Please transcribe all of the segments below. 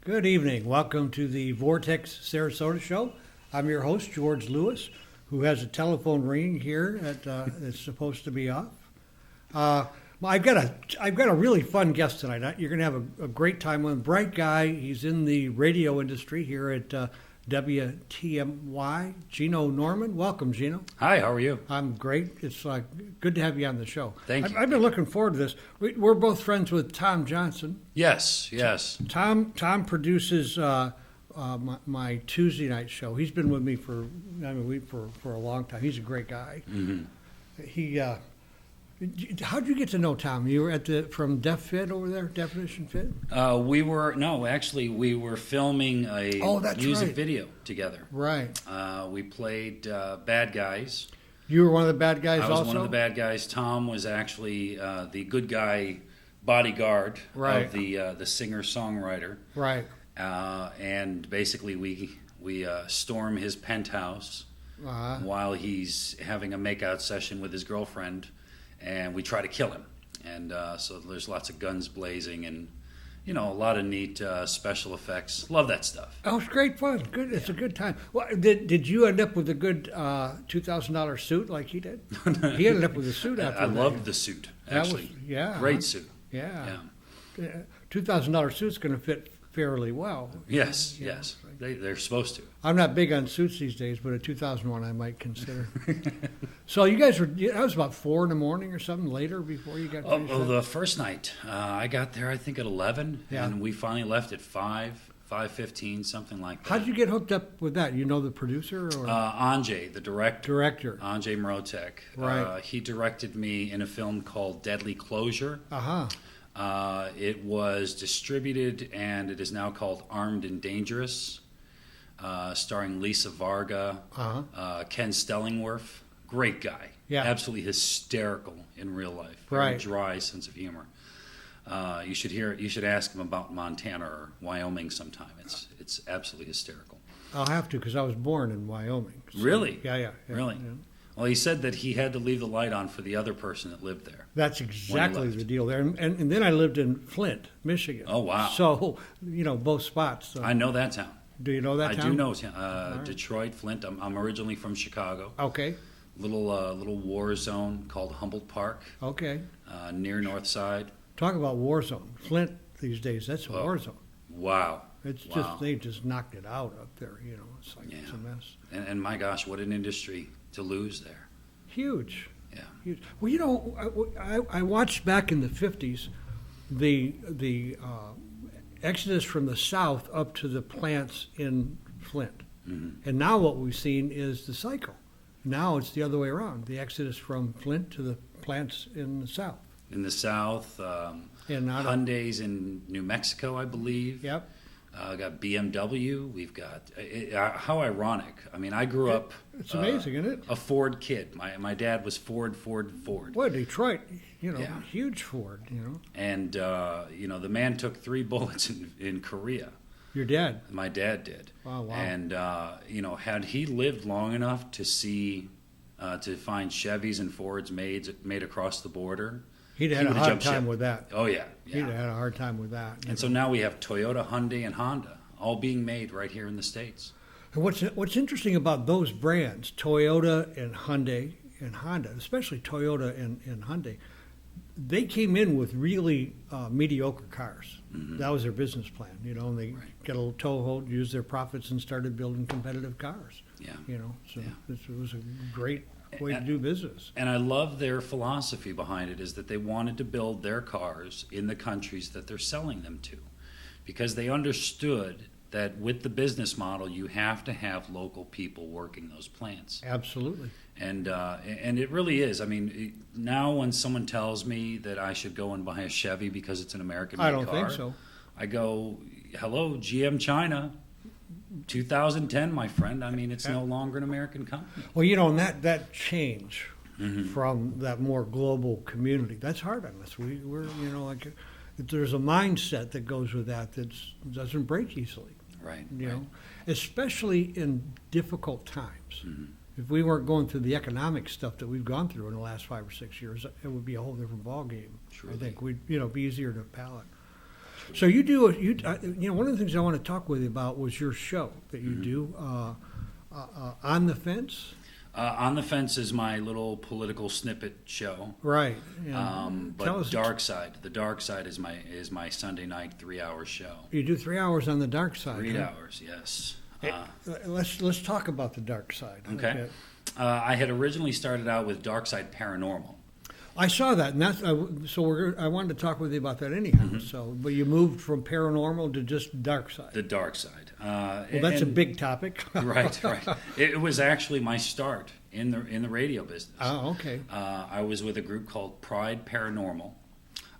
Good evening. Welcome to the Vortex Sarasota show. I'm your host, George Lewis, who has a telephone ringing here that's supposed to be off. I've got a really fun guest tonight. You're going to have a great time with him. Bright guy. He's in the radio industry here at WTMY. Gino Norman. Welcome, Gino. Hi, how are you? I'm great. It's good to have you on the show. Thank you. I've been looking forward to this. We're both friends with Tom Johnson. Yes. Tom produces my Tuesday night show. He's been with me for a long time. He's a great guy. Mm-hmm. How'd you get to know Tom? You were from Def Fit over there, Definition Fit? We were filming a music video together. Right. We played bad guys. You were one of the bad guys also? I was one of the bad guys. Tom was actually the good guy bodyguard of the singer-songwriter. Right. And basically we storm his penthouse while he's having a makeout session with his girlfriend, and we try to kill him. And so there's lots of guns blazing and, a lot of neat special effects. Love that stuff. Oh, it's great fun. Good. It's a good time. Well, did you end up with a good $2,000 suit like he did? He ended up with a suit after that. I loved the suit, actually. Great suit. Yeah. $2,000 suit's going to fit fairly well. Yes. They're supposed to. I'm not big on suits these days, but a 2001 I might consider. So you guys that was about 4 in the morning or something later before you got finished? The first night. I got there, I think, at 11, and we finally left at 5:15, something like that. How'd you get hooked up with that? You know the producer? Or? Anjay, the director. Anjay Mrotek. Right. He directed me in a film called Deadly Closure. Uh-huh. It was distributed, and it is now called Armed and Dangerous, starring Lisa Varga, Ken Stellingwerff. Great guy. Yeah. Absolutely hysterical in real life. Very dry sense of humor. You should hear it. You should ask him about Montana or Wyoming sometime. It's absolutely hysterical. I'll have to because I was born in Wyoming. So, really? Yeah. Really? Yeah. Well, he said that he had to leave the light on for the other person that lived there. That's exactly the deal there. And then I lived in Flint, Michigan. Oh, wow. So, both spots. So. I know that town. Do you know that town? I do know Detroit, Flint. I'm originally from Chicago. Okay. Little war zone called Humboldt Park. Okay. Near North Side. Talk about war zone. Flint these days, that's a war zone. Wow. They just knocked it out up there, It's like it's a mess. And my gosh, what an industry to lose there. Huge. Yeah. Huge. Well, I watched back in the 50s the exodus from the south up to the plants in Flint. Mm-hmm. And now what we've seen is the cycle. Now it's the other way around. The exodus from Flint to the plants in the south. In the south, Hyundai's in New Mexico, I believe. Yep. Got BMW. We've got how ironic. I mean, I grew up. It's amazing, isn't it? A Ford kid. My dad was Ford. Well, Detroit, huge Ford, And the man took 3 bullets in Korea. Your dad? My dad did. Wow. And had he lived long enough to see, to find Chevys and Fords made across the border. He'd had a hard time with that. Oh, yeah. He'd had a hard time with that. And so now we have Toyota, Hyundai, and Honda all being made right here in the States. And what's interesting about those brands, Toyota and Hyundai and Honda, especially Toyota and Hyundai, they came in with really mediocre cars. Mm-hmm. That was their business plan, and they got a little toehold, used their profits, and started building competitive cars. Yeah. This was a great way to do business. And I love their philosophy behind it is that they wanted to build their cars in the countries that they're selling them to, because they understood that with the business model, you have to have local people working those plants. Absolutely. And it really is. I mean, now when someone tells me that I should go and buy a Chevy because it's an American-made car, I don't think so. I go, hello, GM China. 2010, my friend. I mean, it's no longer an American company. Well, and that change from that more global community, that's hard on us. We're there's a mindset that goes with that doesn't break easily. Right. Especially in difficult times. Mm-hmm. If we weren't going through the economic stuff that we've gone through in the last 5 or 6 years, it would be a whole different ballgame. Sure. I think we'd be easier to palate. So you do, one of the things I want to talk with you about was your show that you do, On the Fence. On the Fence is my little political snippet show. Right. But the dark side is my Sunday night 3-hour show. You do 3 hours on the dark side. 3 hours, yes. Let's talk about the dark side. Okay. I had originally started out with Dark Side Paranormal. I saw that, and that's I wanted to talk with you about that anyhow. Mm-hmm. So, but you moved from paranormal to just dark side. The dark side. Well, that's a big topic. Right. It was actually my start in the radio business. Oh, okay. I was with a group called Pride Paranormal.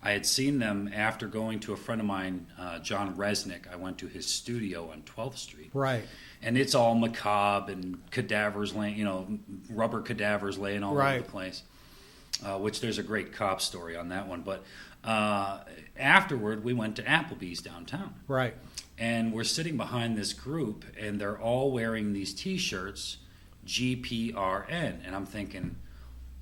I had seen them after going to a friend of mine, John Resnick. I went to his studio on 12th Street. Right. And it's all macabre and cadavers laying, rubber cadavers laying all over the place. Which there's a great cop story on that one. But afterward, we went to Applebee's downtown. Right. And we're sitting behind this group, and they're all wearing these T-shirts, GPRN. And I'm thinking,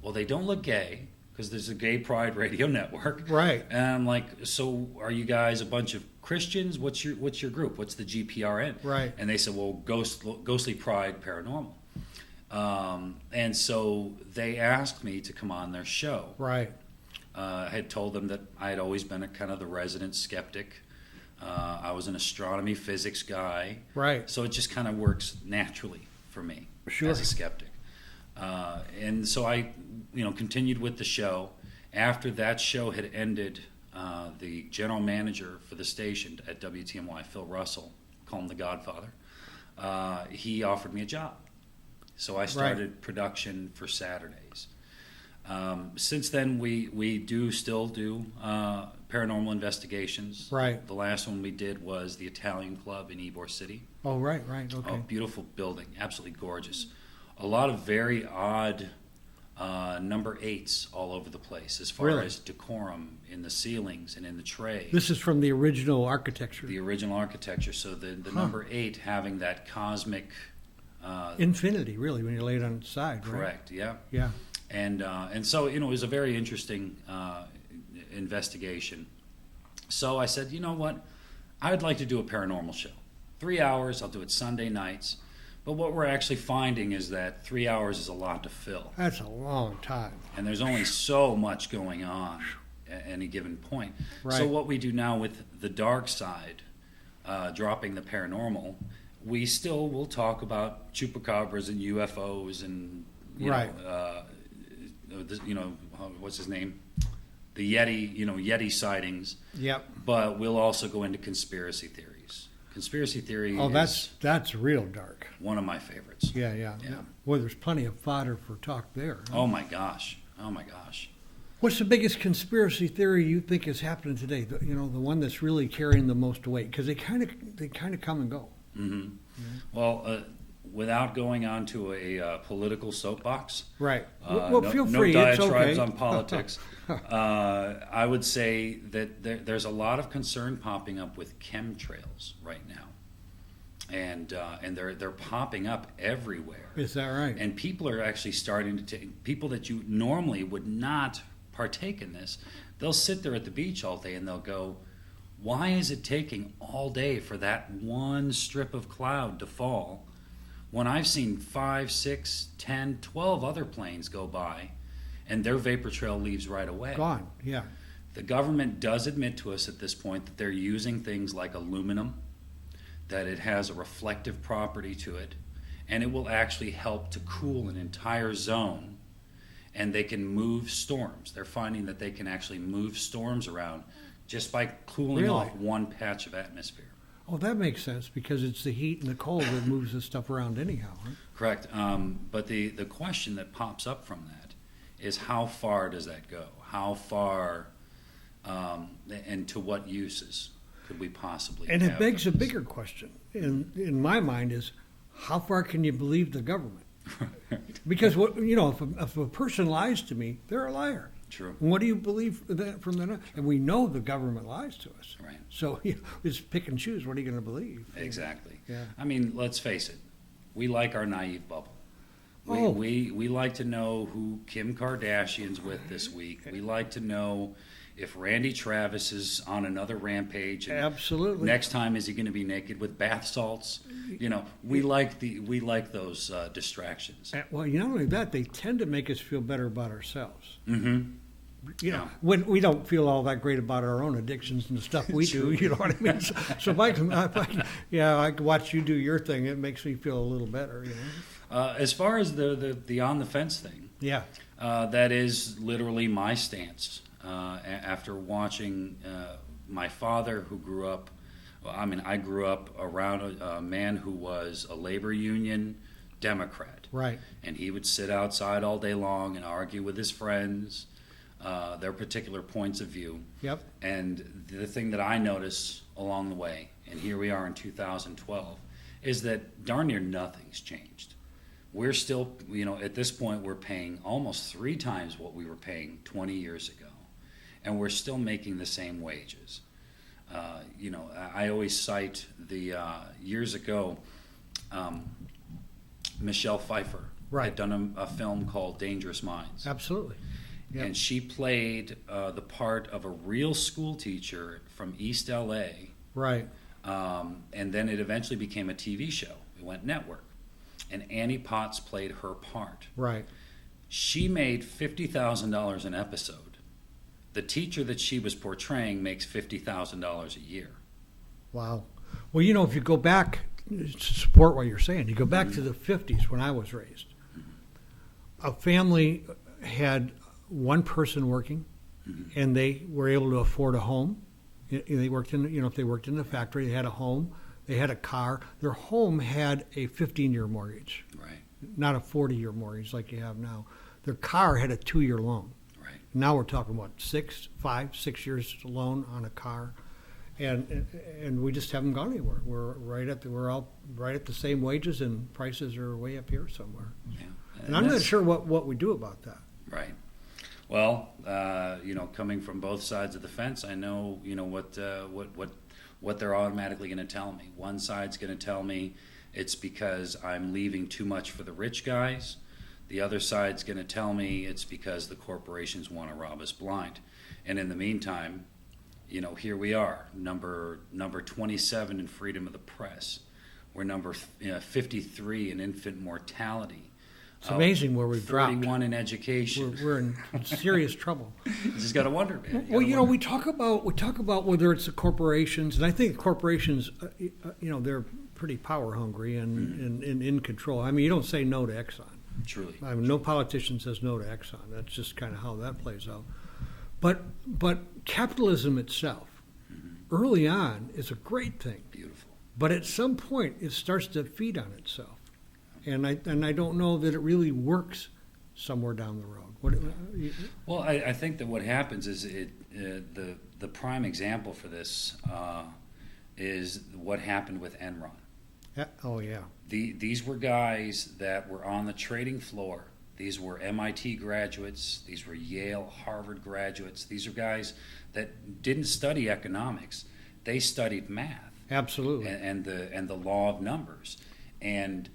well, they don't look gay, because there's a Gay Pride Radio Network. Right. And I'm like, so are you guys a bunch of Christians? What's your group? What's the GPRN? Right. And they said, well, Ghostly Pride Paranormal. And so they asked me to come on their show. Right. I had told them that I had always been a kind of the resident skeptic. I was an astronomy physics guy. Right. So it just kind of works naturally for me as a skeptic. And so I, continued with the show. After that show had ended, the general manager for the station at WTMY, Phil Russell, call him the Godfather, he offered me a job. So I started production for Saturdays. Since then, we still do paranormal investigations. Right. The last one we did was the Italian Club in Ybor City. Oh, right, okay. Oh, beautiful building, absolutely gorgeous. A lot of very odd number 8s all over the place as far as decorum in the ceilings and in the trays. This is from the original architecture. The original architecture. So the number 8 having that cosmic... infinity, really, when you lay it on its side, right? Correct, yeah. Yeah. And so, it was a very interesting investigation. So I said, you know what? I would like to do a paranormal show. 3 hours, I'll do it Sunday nights. But what we're actually finding is that 3 hours is a lot to fill. That's a long time. And there's only so much going on at any given point. Right. So what we do now with the dark side, dropping the paranormal, we still will talk about chupacabras and UFOs and what's his name, the Yeti sightings. Yep. But we'll also go into conspiracy theories. Conspiracy theory. Oh, that's real dark. One of my favorites. Yeah. Well, there's plenty of fodder for talk there. Huh? Oh my gosh. What's the biggest conspiracy theory you think is happening today? The one that's really carrying the most weight, because they kind of come and go. Mm-hmm. Yeah. Well, without going on to a political soapbox, right? Feel free. No diatribes on politics. I would say that there's a lot of concern popping up with Chem Trails right now, and they're popping up everywhere. Is that right? And people are actually starting to take people that you normally would not partake in this. They'll sit there at the beach all day and they'll go, why is it taking all day for that one strip of cloud to fall when I've seen 5, 6, 10, 12 other planes go by and their vapor trail leaves right away? Gone, yeah. The government does admit to us at this point that they're using things like aluminum, that it has a reflective property to it, and it will actually help to cool an entire zone, and they can move storms. They're finding that they can actually move storms around just by cooling off one patch of atmosphere. Oh, that makes sense, because it's the heat and the cold that moves this stuff around anyhow, right? Correct. But the question that pops up from that is, how far does that go? How far and to what uses could we possibly And it begs those? a bigger question, in my mind, is how far can you believe the government? Because if a person lies to me, they're a liar. True. And what do you believe from them? And we know the government lies to us. Right. So it's pick and choose. What are you going to believe? Exactly. Yeah. I mean, let's face it. We like our naive bubble. We like to know who Kim Kardashian's with this week. We like to know if Randy Travis is on another rampage, and absolutely, next time is he going to be naked with bath salts? We like those distractions. Well, not only that, they tend to make us feel better about ourselves. Mm-hmm. When we don't feel all that great about our own addictions and the stuff we do, you know what I mean? So if I can watch you do your thing, it makes me feel a little better, As far as the on the fence thing, that is literally my stance. After watching my father, who grew up, I grew up around a man who was a labor union Democrat. Right. And he would sit outside all day long and argue with his friends, their particular points of view. Yep. And the thing that I notice along the way, and here we are in 2012, is that darn near nothing's changed. We're still, at this point, we're paying almost 3 times what we were paying 20 years ago. And we're still making the same wages. I always cite the years ago, Michelle Pfeiffer had done a film called Dangerous Minds. Absolutely. Yep. And she played the part of a real school teacher from East LA. Right. And then it eventually became a TV show. It went network. And Annie Potts played her part. Right. She made $50,000 an episode. The teacher that she was portraying makes $50,000 a year. Wow. Well, if you go back to support what you're saying, you go back to the 50s when I was raised. A family had one person working, and they were able to afford a home. They worked if they worked in the factory, they had a home, they had a car. Their home had a 15-year mortgage, right? Not a 40-year mortgage like you have now. Their car had a 2-year loan. Right. Now we're talking 6 years loan on a car, and we just haven't gone anywhere. We're all right at the same wages, and prices are way up here somewhere. Yeah. And I'm not sure what we do about that. Right. Well, coming from both sides of the fence, I know what they're automatically going to tell me. One side's going to tell me it's because I'm leaving too much for the rich guys. The other side's going to tell me it's because the corporations want to rob us blind. And in the meantime, here we are, number 27 in freedom of the press. We're number 53 in infant mortality. It's amazing where we've 31 dropped. in education. We're in serious trouble. You just got to wonder, man. Well, we talk about whether it's the corporations, and I think corporations, they're pretty power hungry and in control. I mean, you don't say no to Exxon. Truly. No politician says no to Exxon. That's just kind of how that plays out. But capitalism itself, early on, is a great thing. Beautiful. But at some point, it starts to feed on itself. And I don't know that it really works somewhere down the road. Well, I think that what happens is the prime example for this is what happened with Enron. Oh yeah. These were guys that were on the trading floor. These were MIT graduates. These were Yale, Harvard graduates. These are guys that didn't study economics. They studied math. Absolutely. And the law of numbers. And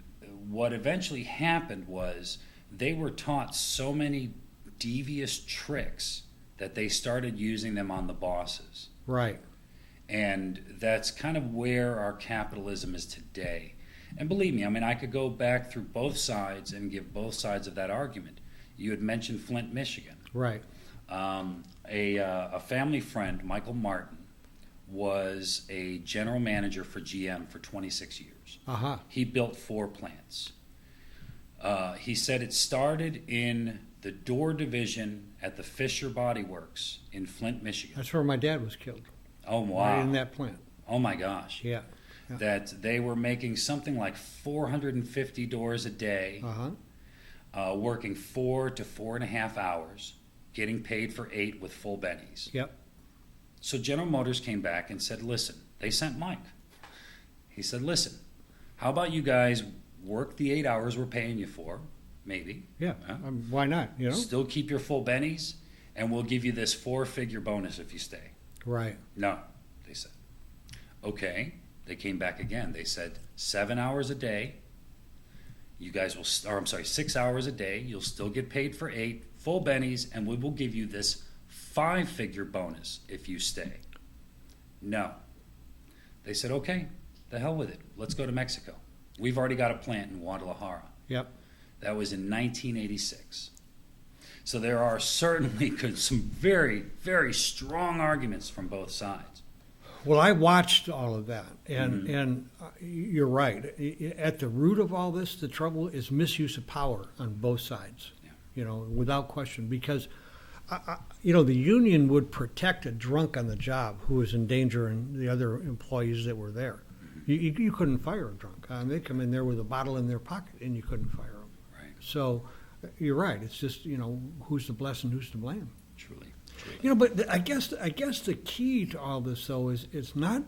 what eventually happened was they were taught so many devious tricks that they started using them on the bosses. Right. And that's kind of where our capitalism is today. And believe me, I could go back through both sides and give both sides of that argument. You had mentioned Flint, Michigan. Right. A family friend, Michael Martin, was a general manager for GM for 26 years. Uh-huh. He built 4 plants. He said it started in the door division at the Fisher Body Works in Flint, Michigan. That's where my dad was killed. Oh, wow. Right in that plant. Oh, my gosh. Yeah. That they were making something like 450 doors a day, working 4 to 4.5 hours, getting paid for 8 with full bennies. Yep. So General Motors came back and said, listen, they sent Mike. He said, listen, how about you guys work the 8 hours we're paying you for, maybe. Yeah, why not, Still keep your full bennies, and we'll give you this 4-figure bonus if you stay. Right. No, they said. Okay. They came back again. They said 7 hours a day. You guys will, 6 hours a day. You'll still get paid for 8 full bennies, and we will give you this 5-figure bonus if you stay. No. They said, okay, the hell with it. Let's go to Mexico. We've already got a plant in Guadalajara. Yep. That was in 1986. So there are certainly some very, very strong arguments from both sides. Well, I watched all of that, and you're right. At the root of all this, the trouble is misuse of power on both sides. Yeah. Without question, because the union would protect a drunk on the job who was endangering the other employees that were there. Mm-hmm. You couldn't fire a drunk. They come in there with a bottle in their pocket, and you couldn't fire them. Right. So you're right. It's just who's to bless and who's to blame. Truly. But I guess the key to all this though is it's not.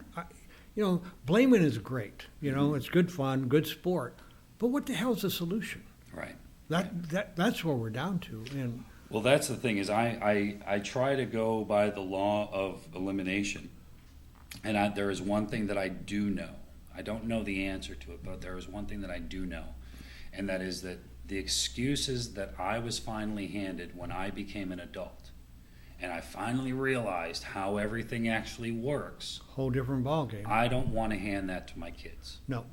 Blaming is great. It's good fun, good sport. But what the hell's the solution? Right. That's where we're down to. And well, that's the thing is I try to go by the law of elimination, and there is one thing that I do know. I don't know the answer to it, but there is one thing that I do know, and that is that the excuses that I was finally handed when I became an adult, and I finally realized how everything actually works. Whole different ballgame. I don't want to hand that to my kids. No.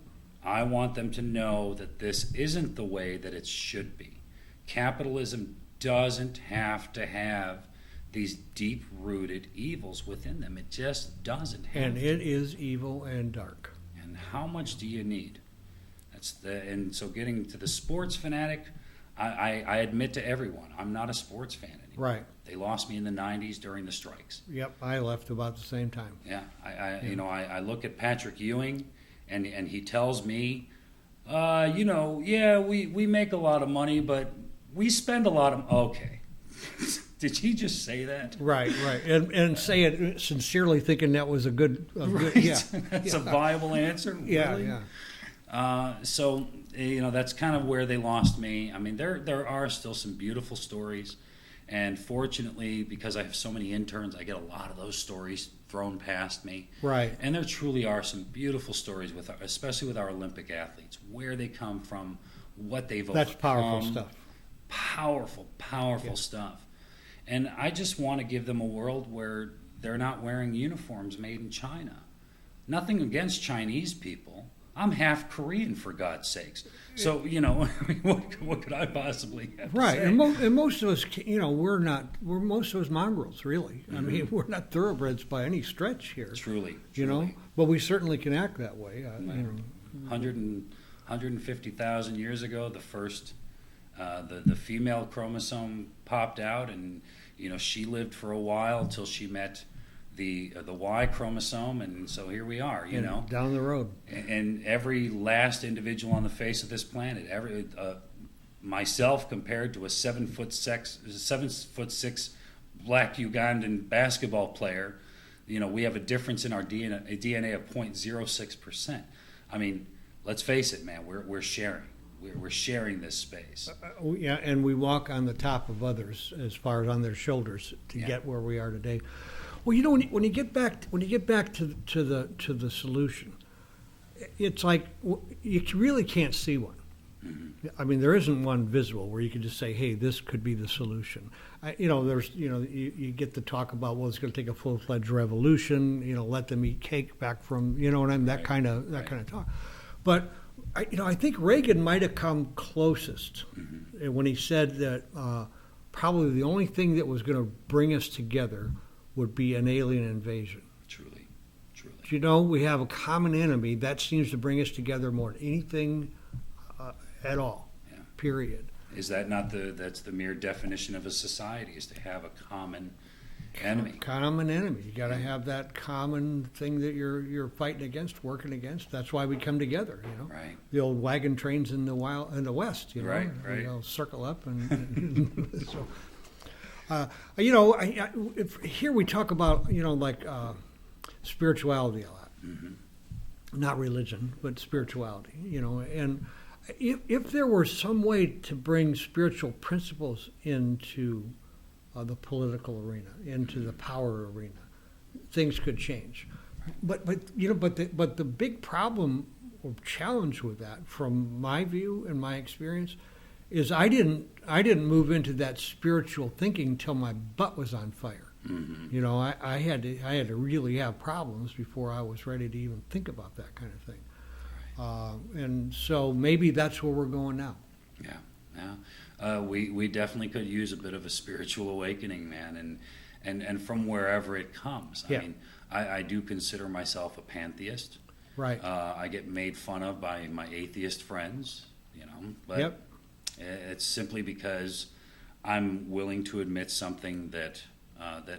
I want them to know that this isn't the way that it should be. Capitalism doesn't have to have these deep-rooted evils within them. It just doesn't have And it is evil and dark. And how much do you need? And so getting to the sports fanatic, I admit to everyone, I'm not a sports fan anymore. Right. They lost me in the 90s during the strikes. Yep, I left about the same time. Yeah, I look at Patrick Ewing, and he tells me, we make a lot of money, but we spend a lot of... Okay. Did he just say that? Right. And say it sincerely thinking that was a good right. That's a viable answer? Really? Yeah. So, that's kind of where they lost me. I mean, there are still some beautiful stories. And fortunately, because I have so many interns, I get a lot of those stories thrown past me. Right. And there truly are some beautiful stories, especially with our Olympic athletes, where they come from, what they've overcome. That's powerful stuff. Powerful stuff. And I just want to give them a world where they're not wearing uniforms made in China. Nothing against Chinese people. I'm half Korean, for God's sakes. So, what could I possibly have to say? And most of us, we're most of us mongrels, really. Mm-hmm. I mean, we're not thoroughbreds by any stretch here. Truly. But we certainly can act that way. 150,000 years ago, the first, the female chromosome popped out, and, she lived for a while till she met the Y chromosome, and so here we are, down the road. And every last individual on the face of this planet, myself compared to a 7'6" black Ugandan basketball player, we have a difference in our DNA of 0.06%. I mean, let's face it, man, we're sharing. We're sharing this space. And we walk on the top of others as far as on their shoulders to get where we are today. Well, when you get back to the solution, it's like you really can't see one. Mm-hmm. I mean, there isn't one visible where you can just say, "Hey, this could be the solution." You get the talk about, well, it's going to take a full-fledged revolution. Let them eat cake back from that kind of talk. But I think Reagan might have come closest when he said that probably the only thing that was going to bring us together would be an alien invasion. Truly. We have a common enemy that seems to bring us together more than anything at all. Yeah. Period. Is that not that's the mere definition of a society, is to have a common enemy? Common enemy. You got to have that common thing that you're fighting against, working against. That's why we come together. Right. The old wagon trains in the West. Right. Circle up and so. Here we talk about, spirituality a lot. Mm-hmm. Not religion, but spirituality, and if there were some way to bring spiritual principles into the political arena, into the power arena, things could change. But the big problem or challenge with that, from my view and my experience, is I didn't move into that spiritual thinking until my butt was on fire. Mm-hmm. You know, I had to really have problems before I was ready to even think about that kind of thing. And so maybe that's where we're going now. Yeah. We definitely could use a bit of a spiritual awakening, man, and from wherever it comes. I mean, I do consider myself a pantheist. Right. I get made fun of by my atheist friends, you know, but it's simply because I'm willing to admit something that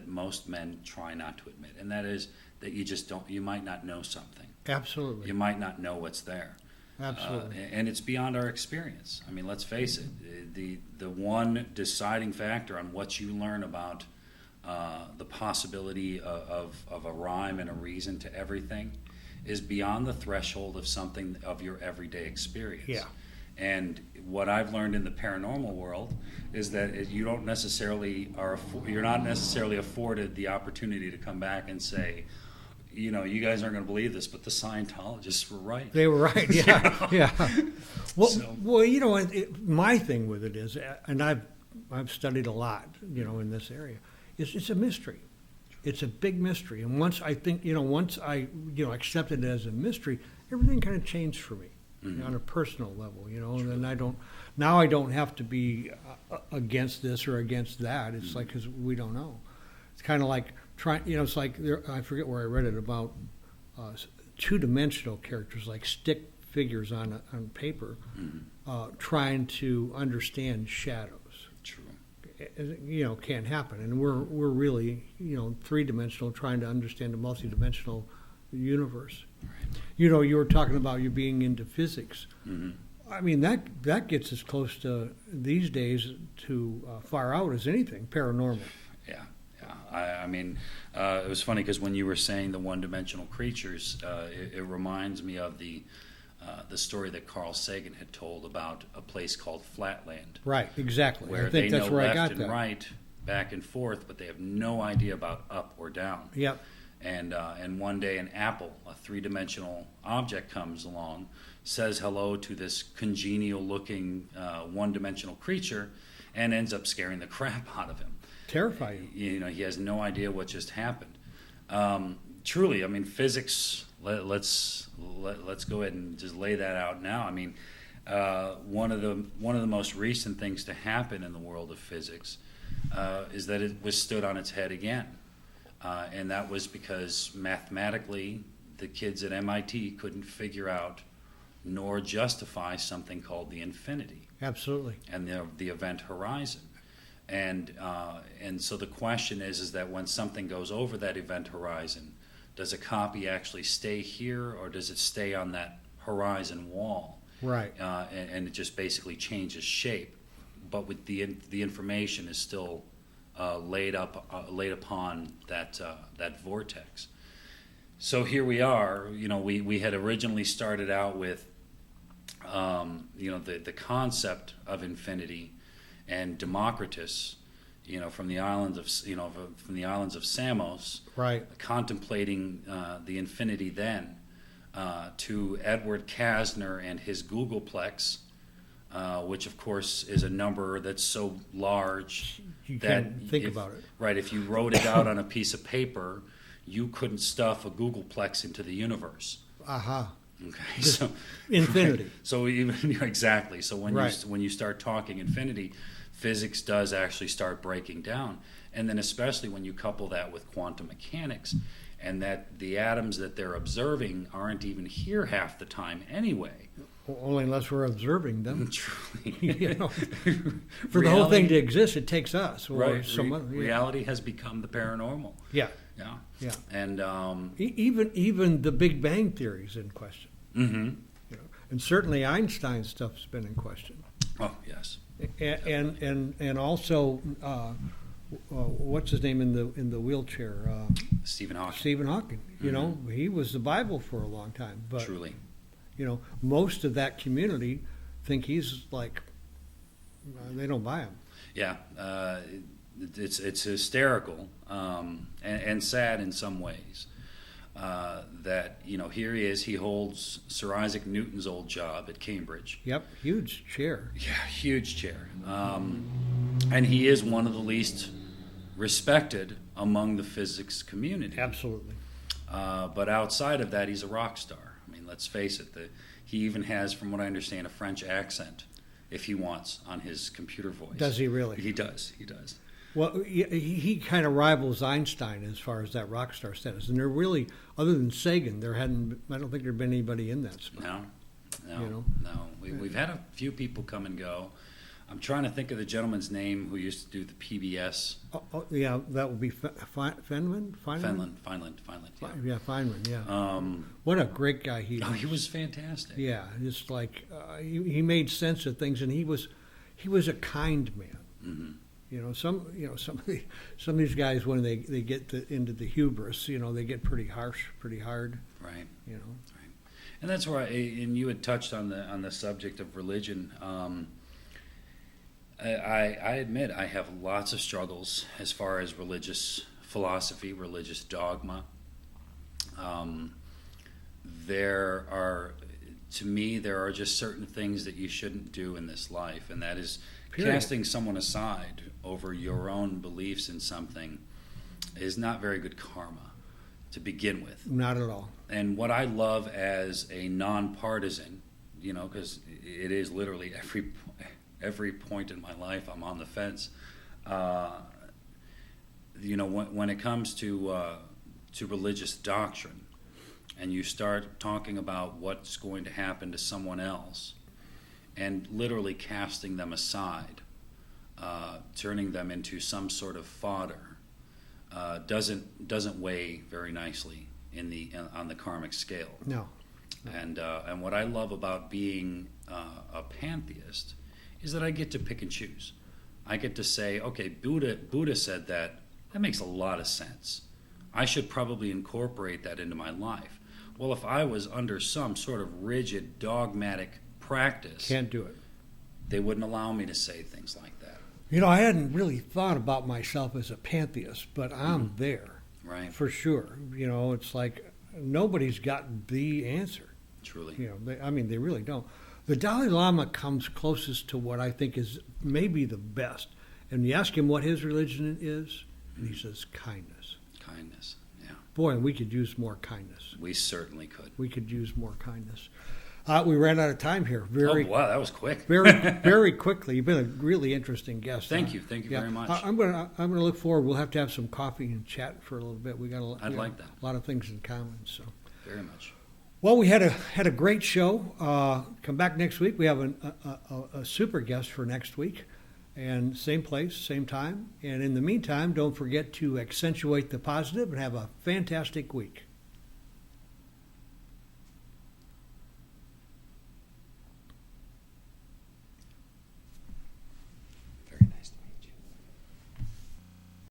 most men try not to admit, and that is that you might not know something. Absolutely. You might not know what's there. Absolutely. And it's beyond our experience. I mean, let's face it, the one deciding factor on what you learn about the possibility of a rhyme and a reason to everything is beyond the threshold of something of your everyday experience. Yeah. And what I've learned in the paranormal world is that you're not necessarily afforded the opportunity to come back and say, you know, you guys aren't going to believe this, but the Scientologists were right. They were right. Yeah, You know? yeah. Well, you know, my thing with it is, and I've studied a lot, you know, in this area. It's a mystery. It's a big mystery, and once I accepted it as a mystery, everything kind of changed for me. Mm-hmm. On a personal level, you know, and then I don't have to be against this or against that. It's like, because we don't know. It's kind of like trying, you know, it's like, I forget where I read it about two-dimensional characters, like stick figures on paper, trying to understand shadows. True. You know, can't happen. And we're really, you know, three-dimensional, trying to understand a multi-dimensional universe. Right. You know, you were talking about you being into physics. Mm-hmm. I mean, that gets as close to these days to far out as anything paranormal. Yeah. I mean, it was funny because when you were saying the one-dimensional creatures, it reminds me of the story that Carl Sagan had told about a place called Flatland. Right, exactly. Where I think they that's know where left I got and that. right, back and forth, but they have no idea about up or down. Yep. And one day an apple, a three-dimensional object, comes along, says hello to this congenial-looking one-dimensional creature, and ends up scaring the crap out of him. Terrifying. You know, he has no idea what just happened. Truly, I mean, physics. Let's go ahead and just lay that out now. I mean, one of the most recent things to happen in the world of physics is that it was stood on its head again. And that was because mathematically the kids at MIT couldn't figure out nor justify something called the infinity. Absolutely. And the event horizon. And so the question is that when something goes over that event horizon, does a copy actually stay here or does it stay on that horizon wall? Right. And it just basically changes shape. But with the information is still laid upon that vortex. So here we are. You know, we had originally started out with you know, the concept of infinity and Democritus, you know, from the islands of Samos, right, contemplating the infinity then, to Edward Kasner and his Googleplex. Which, of course, is a number that's so large you that can't think about it. Right, if you wrote it out on a piece of paper, you couldn't stuff a Googleplex into the universe. Aha. Okay, so infinity. Right, so even exactly. So when right. when you start talking infinity, physics does actually start breaking down, and then especially when you couple that with quantum mechanics, and that the atoms that they're observing aren't even here half the time anyway. Only unless we're observing them. Truly. You know, for the whole thing to exist, it takes us. Or right. some other, Reality has become the paranormal. Yeah. Yeah. Yeah. And even the Big Bang theory is in question. Mm-hmm. You know, and certainly Einstein's stuff's been in question. Oh yes. And also, what's his name in the wheelchair? Stephen Hawking. Stephen Hawking. You know, he was the Bible for a long time. But truly. You know, most of that community think he's like, they don't buy him. Yeah, it's hysterical and sad in some ways. that, here he is. He holds Sir Isaac Newton's old job at Cambridge. Yep, huge chair. Yeah, huge chair. And he is one of the least respected among the physics community. Absolutely. But outside of that, he's a rock star. I mean, let's face it. He even has, from what I understand, a French accent, if he wants, on his computer voice. Does he really? He does. Well, he kind of rivals Einstein as far as that rock star status. And there really, other than Sagan, I don't think there'd been anybody in that spot. No. We've had a few people come and go. I'm trying to think of the gentleman's name who used to do the PBS. Yeah, that would be Feynman? Feynman, Yeah, Feynman, yeah. What a great guy he was. He was fantastic. Yeah, it's like he made sense of things, and he was a kind man. Mm-hmm. Some of these guys, when they get into the hubris, they get pretty harsh, pretty hard. Right. Right. And that's where and you had touched on the subject of religion. I admit I have lots of struggles as far as religious philosophy, religious dogma. There are just certain things that you shouldn't do in this life, and that is casting someone aside over your own beliefs in something is not very good karma to begin with. Not at all. And what I love as a nonpartisan, because it is literally every point in my life I'm on the fence. When it comes to religious doctrine, and you start talking about what's going to happen to someone else, and literally casting them aside, turning them into some sort of fodder, doesn't weigh very nicely on the karmic scale. No. And what I love about being a pantheist is that I get to pick and choose. I get to say, okay, Buddha said that. That makes a lot of sense. I should probably incorporate that into my life. Well, if I was under some sort of rigid, dogmatic practice, can't do it. They wouldn't allow me to say things like that. I hadn't really thought about myself as a pantheist, but I'm there. Right. For sure. It's like nobody's got the answer. Truly. They really don't. The Dalai Lama comes closest to what I think is maybe the best. And you ask him what his religion is, and he says kindness. Kindness, yeah. Boy, we could use more kindness. We certainly could. We could use more kindness. We ran out of time here. Wow, that was quick. Very quickly. You've been a really interesting guest. Thank you very much. I'm gonna look forward. We'll have to have some coffee and chat for a little bit. I'd like that. A lot of things in common. So very much. Well, we had a great show. Come back next week. We have a super guest for next week, and same place, same time. And in the meantime, don't forget to accentuate the positive and have a fantastic week.